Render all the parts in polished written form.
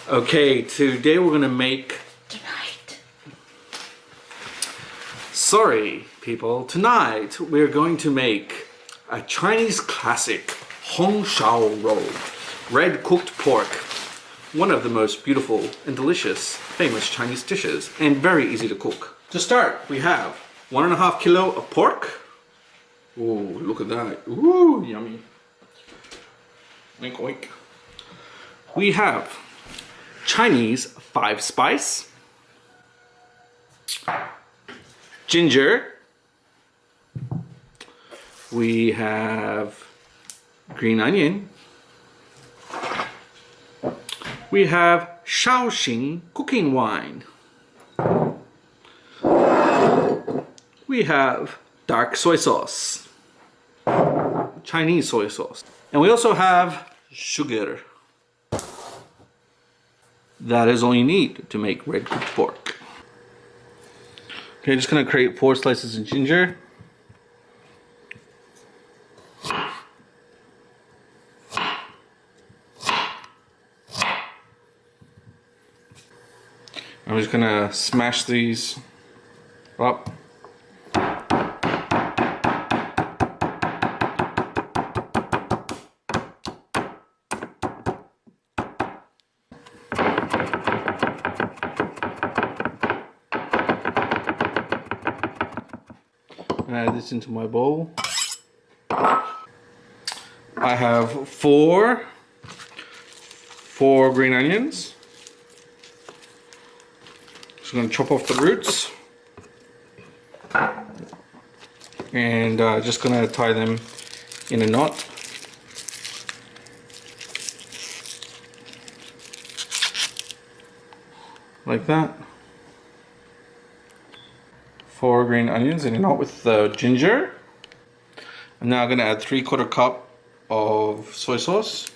Okay, today we're gonna make... Sorry, people. Tonight we're going to make a Chinese classic Hong Shao roll. Red cooked pork. One of the most beautiful and delicious, famous Chinese dishes, and very easy to cook. To start, we have 1.5 kilo of pork. Ooh, look at that. Ooh, yummy. Wink, wink. We have Chinese 5-spice, ginger, we have green onion, we have shao cooking wine, we have dark soy sauce, Chinese soy sauce, and we also have sugar. That is all you need to make red cooked pork. Okay, just gonna create 4 slices of ginger. I'm just gonna smash these up. Add this into my bowl. I have four green onions. Just gonna chop off the roots and just gonna tie them in a knot. Like that. 4 green onions in a knot with the ginger. I'm now going to add 3/4 cup of soy sauce.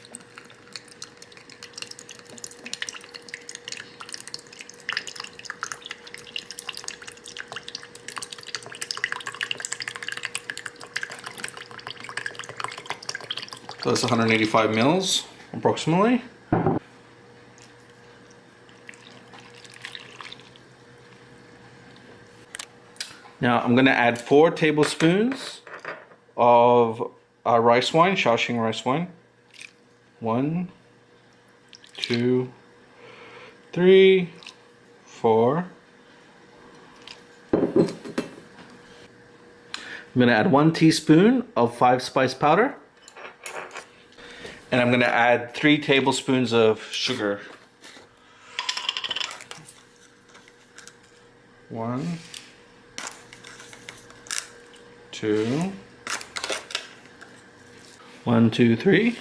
So that's 185 mils approximately. Now I'm going to add 4 tablespoons of rice wine, shao rice wine. 1, 2, 3, 4. I'm going to add 1 teaspoon of 5-spice powder. And I'm going to add 3 tablespoons of sugar. 1, 2, 1, 2, 3.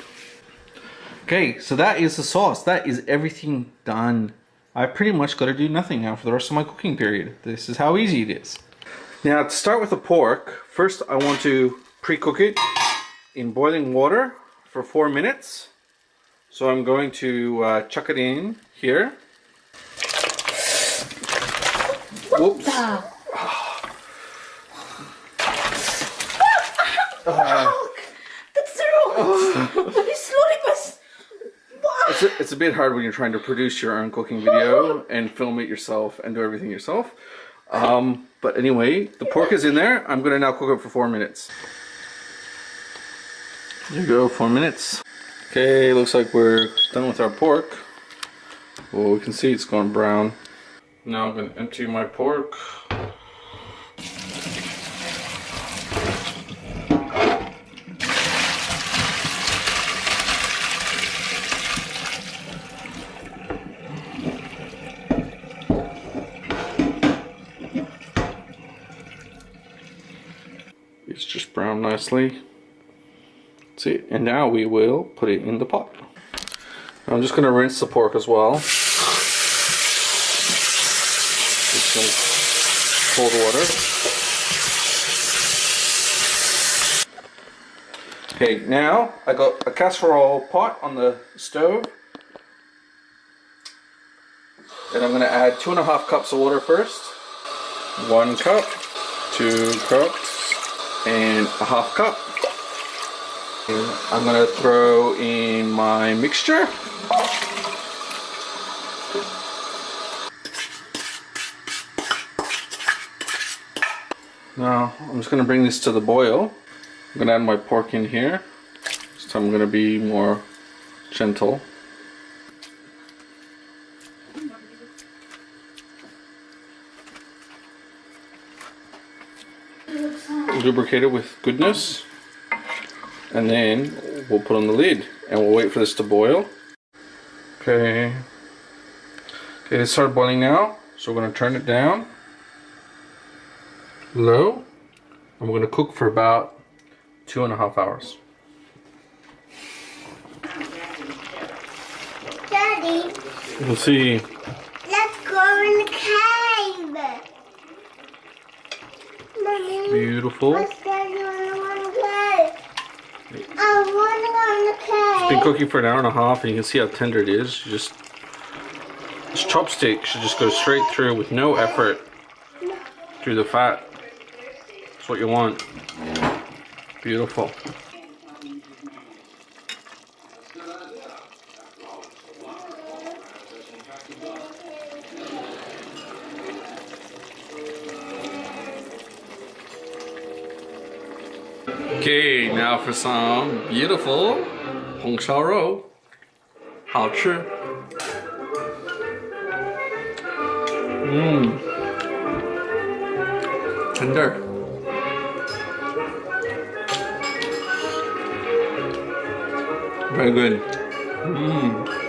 Okay, so that is the sauce. That is everything done. I pretty much got to do nothing now for the rest of my cooking period. This is how easy it is. Now to start with the pork, first I want to pre-cook it in boiling water for 4 minutes. So I'm going to chuck it in here. Whoops. It's a bit hard when you're trying to produce your own cooking video and film it yourself and do everything yourself. But anyway, the pork is in there. I'm going to now cook it for 4 minutes. There you go, 4 minutes. Okay, looks like we're done with our pork. Well, we can see it's gone brown. Now I'm going to empty my pork. It's just browned nicely. That's it. And now we will put it in the pot. I'm just going to rinse the pork as well. Just some cold water. Okay, now I got a casserole pot on the stove. And I'm going to add 2.5 cups of water first. 1 cup, 2 cups, and 1/2 cup. And I'm going to throw in my mixture. Now I'm just going to bring this to the boil. I'm going to add my pork in here. So I'm going to be more gentle. Lubricate it with goodness. And then we'll put on the lid and we'll wait for this to boil. Okay, it started boiling now, so we're going to turn it down low, and we're going to cook for about 2.5 hours. Daddy, We'll see. let's go in the cave. Mommy, Beautiful. what's Daddy want to go? I want to go in the cave. It's been cooking for 1.5 hours, and you can see how tender it is. This chopstick should just go straight through with no effort through the fat. That's what you want. Beautiful. Okay, now for some beautiful Hong Shao Rou. 好吃. Tender. Very good.